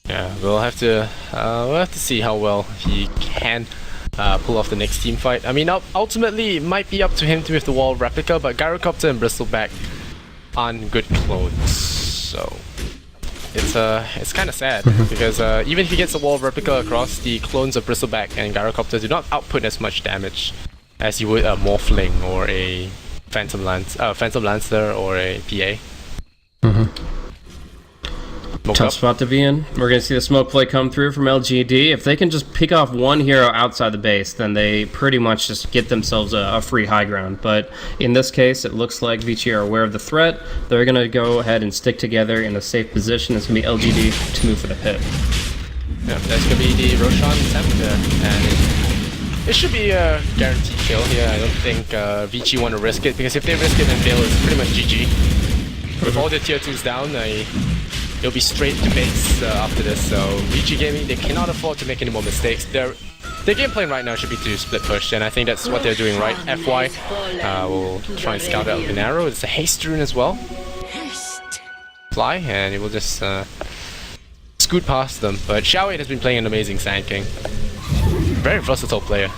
Yeah, we'll have to see how well he can pull off the next team fight. I mean, ultimately it might be up to him with the wall replica, but Gyrocopter and Bristleback aren't good clones, so it's kind of sad because even if he gets a wall replica across, the clones of Bristleback and Gyrocopter do not output as much damage as you would a Morphling or a Phantom Lancer or a PA. Tough spot to be in. We're going to see the smoke play come through from LGD. If they can just pick off one hero outside the base, then they pretty much just get themselves a free high ground. But in this case, it looks like Vici are aware of the threat. They're going to go ahead and stick together in a safe position. It's going to be LGD to move for the pit. Yeah, that's going to be the Roshan attempt, and it should be a guaranteed kill here. I don't think Vici want to risk it, because if they risk it and fail, it's pretty much GG. With all the tier 2s down, it'll be straight to base after this, so Vici Gaming, they cannot afford to make any more mistakes. Their game plan right now should be to split push, and I think that's what they're doing right. FY will try and scout out an arrow. It's a haste rune as well. Fly, and it will just scoot past them. But Xiao 8 has been playing an amazing Sand King. Very versatile player.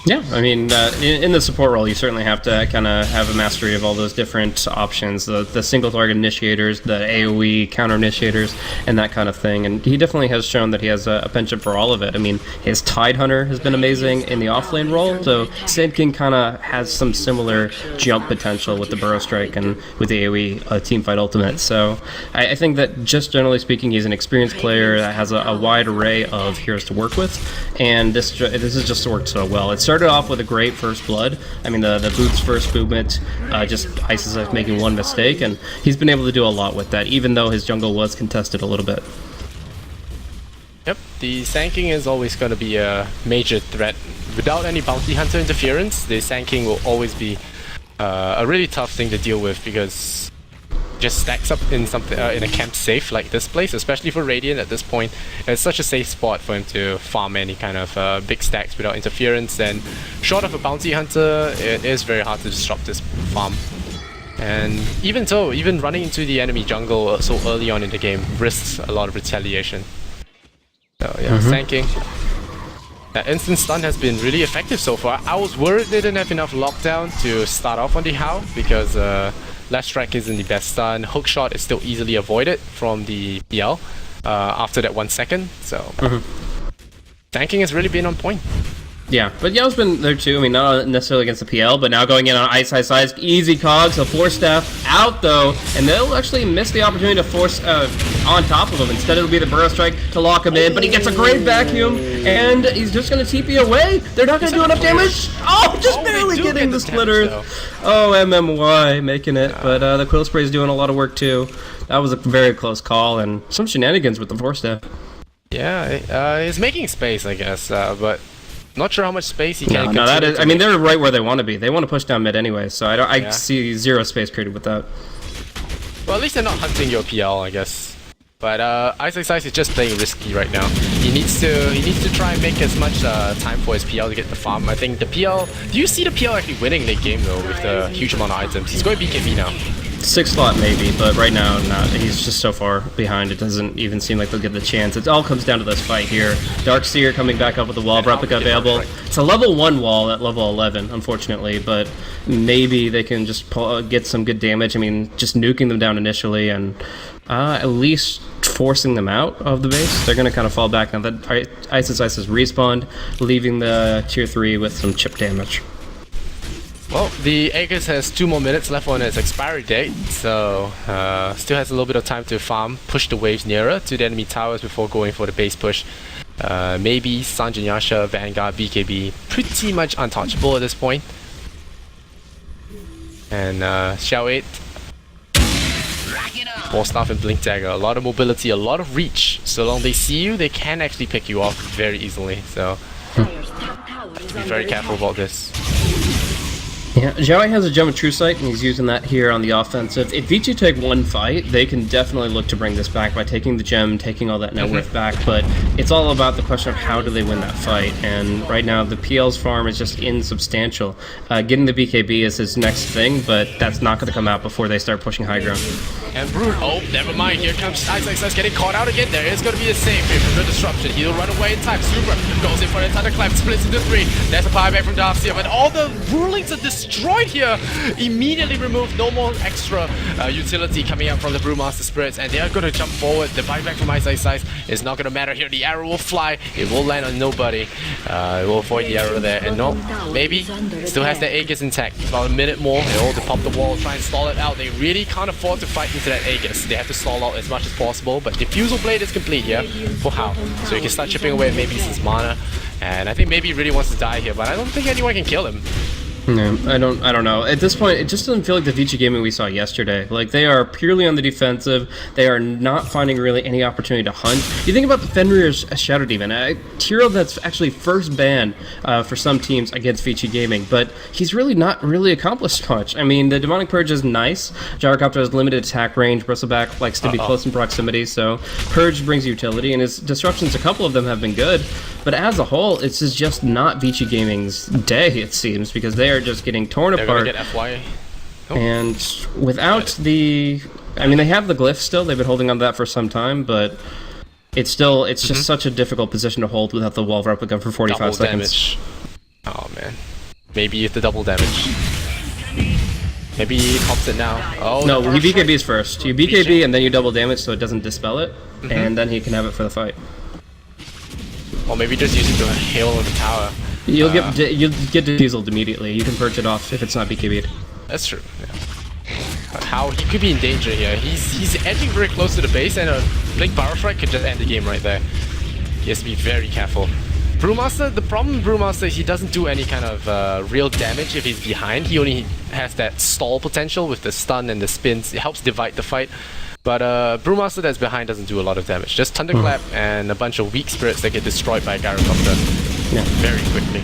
Yeah, I mean, in the support role, you certainly have to kind of have a mastery of all those different options, the single target initiators, the AoE counter initiators, and that kind of thing. And he definitely has shown that he has a penchant for all of it. I mean, his Tide Hunter has been amazing in the offlane role, so Sand King kind of has some similar jump potential with the Burrow Strike and with the AoE Teamfight Ultimate. So I think that just generally speaking, he's an experienced player that has a wide array of heroes to work with, and this has just worked so well. It started off with a great first blood. I mean, the Boots first movement just ices us making one mistake, and he's been able to do a lot with that, even though his jungle was contested a little bit. Yep, the Sand King is always going to be a major threat. Without any Bounty Hunter interference, the Sand King will always be a really tough thing to deal with, because just stacks up in something in a camp safe like this place, especially for Radiant at this point. It's such a safe spot for him to farm any kind of big stacks without interference, and short of a Bounty Hunter, it is very hard to disrupt this farm. And even so, even running into the enemy jungle so early on in the game risks a lot of retaliation. So yeah, thanking. That instant stun has been really effective so far. I was worried they didn't have enough lockdown to start off on the How because last strike isn't the best stun. Hook shot is still easily avoided from the PL after that 1 second. So tanking has really been on point. Yeah, but Yeo's been there too. I mean, not necessarily against the PL, but now going in on Ice Size, easy cogs, so Force Staff out though, and they'll actually miss the opportunity to force on top of him. Instead, it'll be the Burrow Strike to lock him in, but he gets a great vacuum, and he's just going to TP away. They're not going to do enough damage. Oh, just barely getting the splitters. Oh, MMY making it, but the Quill Spray is doing a lot of work too. That was a very close call, and some shenanigans with the Force Staff. Yeah, he's making space, I guess, but not sure how much space he can. No, that is. I mean, they're right where they want to be. They want to push down mid anyway, so I see zero space created with that. Well, at least they're not hunting your PL, I guess. But Ice is just playing risky right now. He needs to try and make as much time for his PL to get the farm. I think the PL. Do you see the PL actually winning late game though with the huge amount of items? He's going BKB now. 6 slot maybe, but right now not. He's just so far behind, it doesn't even seem like they'll get the chance. It all comes down to this fight here. Darkseer coming back up with the wall, replica available. It's a level 1 wall at level 11, unfortunately, but maybe they can just get some good damage. I mean, just nuking them down initially and at least forcing them out of the base. They're going to kind of fall back now that Ice has respawned, leaving the tier 3 with some chip damage. Well, the Aegis has 2 more minutes left on its expiry date, so still has a little bit of time to farm, push the waves nearer to the enemy towers before going for the base push. Maybe Sanjin Yasha, Vanguard, BKB, pretty much untouchable at this point. And Shell 8, Ball Staff and Blink Dagger, a lot of mobility, a lot of reach. So long they see you, they can actually pick you off very easily, so be very careful about this. Yeah, Zhao has a Gem of True Sight, and he's using that here on the offensive. If Vici take one fight, they can definitely look to bring this back by taking the gem, taking all that net worth back, but it's all about the question of how do they win that fight, and right now the PL's farm is just insubstantial. Getting the BKB is his next thing, but that's not going to come out before they start pushing high ground. And Brute, oh, never mind, here comes Ice getting caught out again. There is going to be a save here from the disruption. He'll run away in time. Super goes in for an thunderclap, splits into 3. There's a power back from Darkseer, but all the rulings are destroyed here. Immediately removed, no more extra utility coming out from the Brewmaster Spirits, and they are going to jump forward. The buyback from Ice is not going to matter here. The arrow will fly, it will land on nobody. It will avoid the arrow there, and no, maybe still has their Aegis intact. About a minute more, they all to pop the wall, try and stall it out. They really can't afford to fight into that Aegis. They have to stall out as much as possible, but Diffusal Blade is complete here for How. So you can start chipping away maybe his mana, and I think maybe he really wants to die here, but I don't think anyone can kill him. No, I don't know. At this point, it just doesn't feel like the Vici gaming we saw yesterday. Like, they are purely on the defensive. They are not finding really any opportunity to hunt. You think about the Fenrir's Shadow Demon, a hero that's actually first ban for some teams against Vici gaming, but he's really not really accomplished much. I mean, the Demonic Purge is nice. Gyrocopter has limited attack range. Bristleback likes to be close in proximity, so Purge brings utility, and his disruptions, a couple of them have been good. But as a whole, it's just not Vici gaming's day, it seems, because they are just getting torn apart. Get FY. Oh. And without the, I mean, they have the glyph still. They've been holding on to that for some time, but it's just such a difficult position to hold without the wall replica for 45 double seconds. Damage. Oh man, maybe the double damage. Maybe he pops it now. Oh no, he BKBs first. You BKB and then you double damage so it doesn't dispel it, and then he can have it for the fight. Or maybe just use it to hail on the tower. You'll get defused immediately. You can purge it off if it's not BKB'd. That's true. Yeah. But How he could be in danger here. He's edging very close to the base, and a Blink Power Strike could just end the game right there. He has to be very careful. Brewmaster, the problem with Brewmaster is he doesn't do any kind of real damage if he's behind. He only has that stall potential with the stun and the spins. It helps divide the fight. But Brewmaster that's behind doesn't do a lot of damage. Just Thunderclap and a bunch of weak spirits that get destroyed by Gyrocopter very quickly.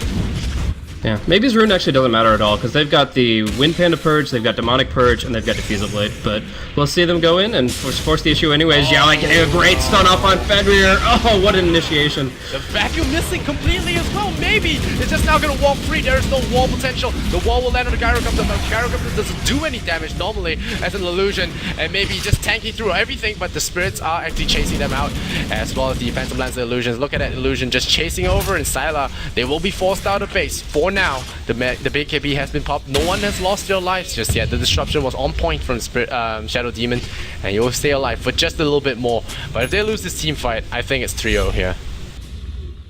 Yeah, maybe his rune actually doesn't matter at all, because they've got the Wind Panda Purge, they've got Demonic Purge, and they've got Diffusal Blade, but we'll see them go in and force the issue anyways. Yeah, like a great stun off on Fenrir. Oh, what an initiation. The vacuum missing completely as well, maybe. It's just now going to walk free. There is no wall potential. The wall will land on the Gyrocopter, but Gyrocopter doesn't do any damage normally as an illusion, and maybe just tanking through everything, but the spirits are actually chasing them out, as well as the Phantom Lancer illusions. Look at that illusion just chasing over, and Sylar, they will be forced out of base. For now, the big KB has been popped. No one has lost their lives just yet. The disruption was on point from Shadow Demon, and you'll stay alive for just a little bit more. But if they lose this team fight, I think it's 3-0 here.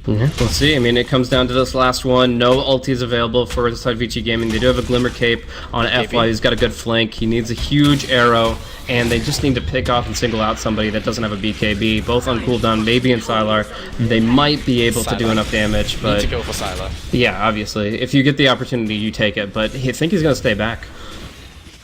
Yeah, we'll see. I mean, it comes down to this last one. No ultis available for the side Vici Gaming. They do have a Glimmer Cape on FY. He's got a good flank. He needs a huge arrow, and they just need to pick off and single out somebody that doesn't have a BKB. Both on cooldown, maybe in Sylar. They might be able to do enough damage, but... Need to go for Sylar. Yeah, obviously. If you get the opportunity, you take it, but I think he's going to stay back.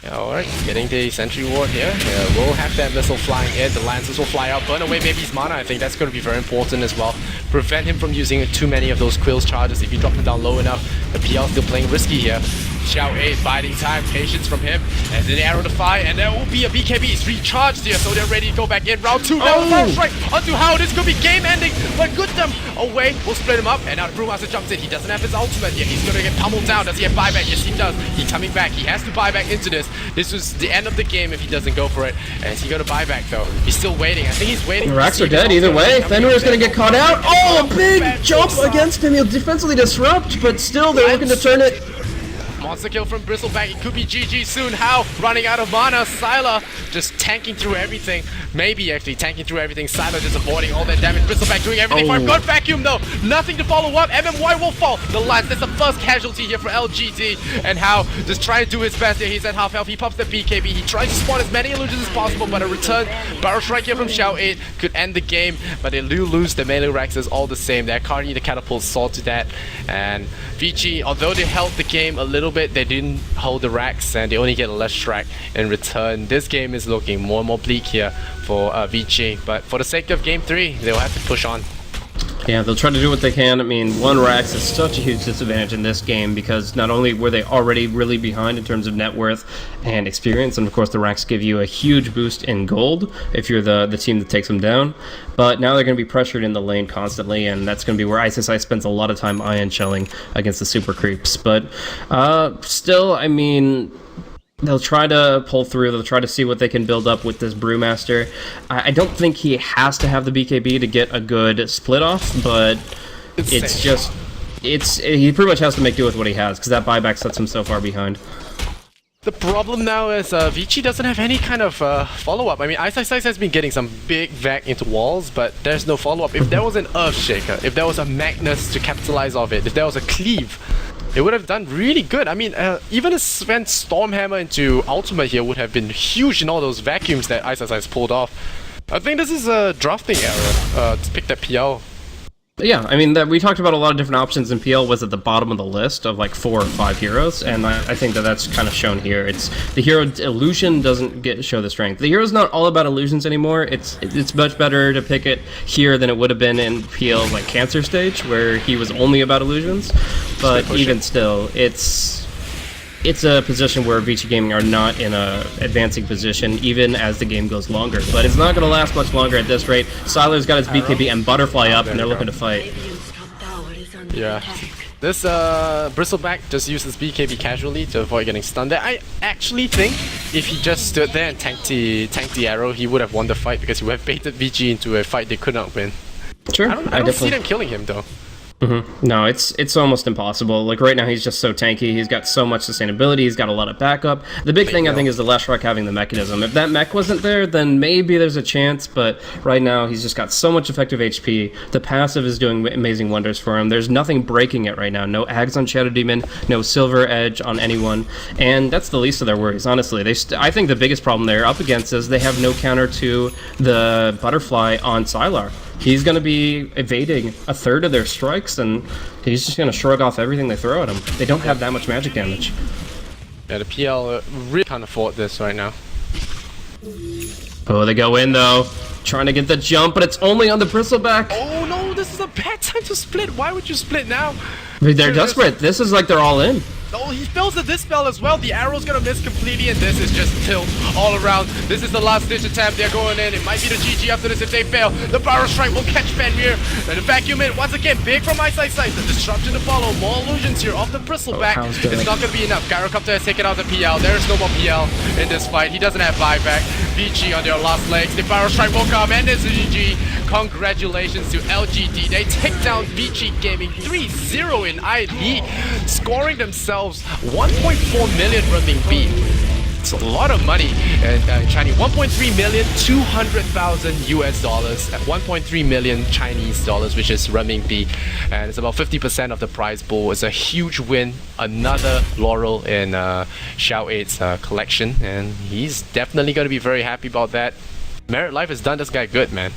Alright, getting the Sentry Ward here. We'll have that missile flying in. The Lancers will fly out, burn away maybe his mana. I think that's going to be very important as well. Prevent him from using too many of those Quills charges. If you drop him down low enough, the PL still playing risky here. Xiao 8 biding time, patience from him, and then arrow to fire, and there will be a BKB. It's recharged here, so they're ready to go back in. Round 2, now first strike onto How. This could be game ending, but good them away. We'll split him up, and now the Brewmaster jumps in. He doesn't have his ultimate yet. He's gonna get pummeled down. Does he have buyback? Yes, he does. He's coming back. He has to buy back into this. This was the end of the game if he doesn't go for it. And is he gonna buy back though? He's still waiting. I think he's waiting. The racks are dead either way. Fenrir's gonna get caught out. Oh, a big jump against him. He'll defensively disrupt, but still they're looking to turn it. Monster kill from Bristleback. It could be GG soon. How? Running out of mana. Sylar just tanking through everything. Maybe actually tanking through everything. Sylar just avoiding all that damage. Bristleback doing everything for him. Good vacuum though. Nothing to follow up. MMY will fall. The Lance. That's the first casualty here for LGD. And How just trying to do his best here. He's at half health. He pops the BKB. He tries to spawn as many illusions as possible, but a return barrel strike here from Xiao 8 could end the game. But they do lose the melee Rexes all the same. Their Cardi, the catapult saw to that. And Vici, although they held the game a little bit, they didn't hold the racks and they only get a less strike in return. This game is looking more and more bleak here for Vici, but for the sake of game 3, they'll have to push on. Yeah, they'll try to do what they can. I mean, one Rax is such a huge disadvantage in this game because not only were they already really behind in terms of net worth and experience, and of course the Rax give you a huge boost in gold if you're the team that takes them down, but now they're going to be pressured in the lane constantly, and that's going to be where ISSI spends a lot of time ion shelling against the super creeps. But still, I mean, they'll try to pull through. They'll try to see what they can build up with this Brewmaster. I don't think he has to have the BKB to get a good split off, but it's just... he pretty much has to make do with what he has, because that buyback sets him so far behind. The problem now is Vici doesn't have any kind of follow-up. I mean, ISSI has been getting some big vac into walls, but there's no follow-up. If there was an Earthshaker, if there was a Magnus to capitalize off it, if there was a Cleave, it would have done really good. I mean, even a Sven Stormhammer into Ultimate here would have been huge in all those vacuums that ISSI has pulled off. I think this is a drafting error to pick that PL. Yeah, I mean, we talked about a lot of different options, and PL was at the bottom of the list of like 4 or 5 heroes, and I think that that's kind of shown here. It's the hero illusion doesn't show the strength. The hero's not all about illusions anymore. It's much better to pick it here than it would have been in PL's like Cancer stage, where he was only about illusions. But even still, it's a position where Vici Gaming are not in a advancing position, even as the game goes longer. But it's not going to last much longer at this rate. Sylar's got his BKB and Butterfly up, and they're looking to fight. Yeah. This Bristleback just uses BKB casually to avoid getting stunned. I actually think if he just stood there and tanked the arrow, he would have won the fight, because he would have baited Vici into a fight they could not win. Sure. I don't see them killing him though. No, it's almost impossible. Like right now, he's just so tanky. He's got so much sustainability. He's got a lot of backup. The big thing, I think, is the Leshrac having the mechanism. If that mech wasn't there, then maybe there's a chance. But right now, he's just got so much effective HP. The passive is doing amazing wonders for him. There's nothing breaking it right now. No Ags on Shadow Demon. No Silver Edge on anyone. And that's the least of their worries, honestly. I think the biggest problem they're up against is they have no counter to the Butterfly on Sylar. He's going to be evading a third of their strikes, and he's just going to shrug off everything they throw at him. They don't have that much magic damage. Yeah, the PL really can't afford this right now. Oh, they go in, though. Trying to get the jump, but it's only on the Bristleback. Oh, no, this is a bad time to split. Why would you split now? They're desperate. This is like they're all in. Oh, he fails the dispel as well. The arrow's gonna miss completely, and this is just tilt all around. This is the last ditch attempt. They're going in. It might be the GG after this if they fail. The Power Strike will catch Fenrir. And the vacuum in once again. Big from Eyesight Sight. The disruption to follow. More illusions here off the Bristleback. It's not gonna be enough. Gyrocopter has taken out the PL. There is no more PL in this fight. He doesn't have buyback. Vici on their last legs. The Power Strike will come, and it's a GG. Congratulations to LGD. They take down Vici Gaming 3-0 in IB, scoring themselves 1.4 million renminbi. It's a lot of money in Chinese. 1.3 million, 200,000 US dollars, 1.3 million Chinese dollars, which is renminbi, and it's about 50% of the prize pool. It's a huge win, another laurel in Xiao 8's collection, and he's definitely going to be very happy about that. Merit Life has done this guy good, man.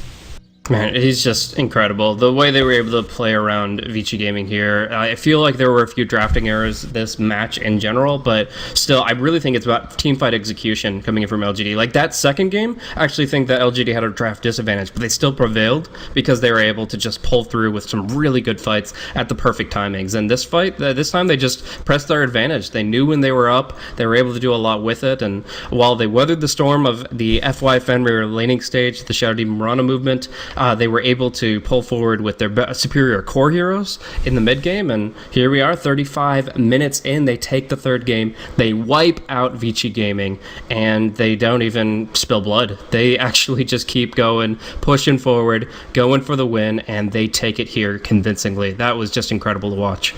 Man, he's just incredible. The way they were able to play around Vici Gaming here, I feel like there were a few drafting errors this match in general, but still, I really think it's about teamfight execution coming in from LGD. Like that second game, I actually think that LGD had a draft disadvantage, but they still prevailed because they were able to just pull through with some really good fights at the perfect timings. And this fight, this time they just pressed their advantage. They knew when they were up, they were able to do a lot with it, and while they weathered the storm of the FY Fenrir laning stage, the Shadow Demon Mirana movement, they were able to pull forward with their superior core heroes in the mid game, and here we are 35 minutes in. They take the third game, they wipe out Vici Gaming, and they don't even spill blood. They actually just keep going, pushing forward, going for the win, and they take it here convincingly. That was just incredible to watch.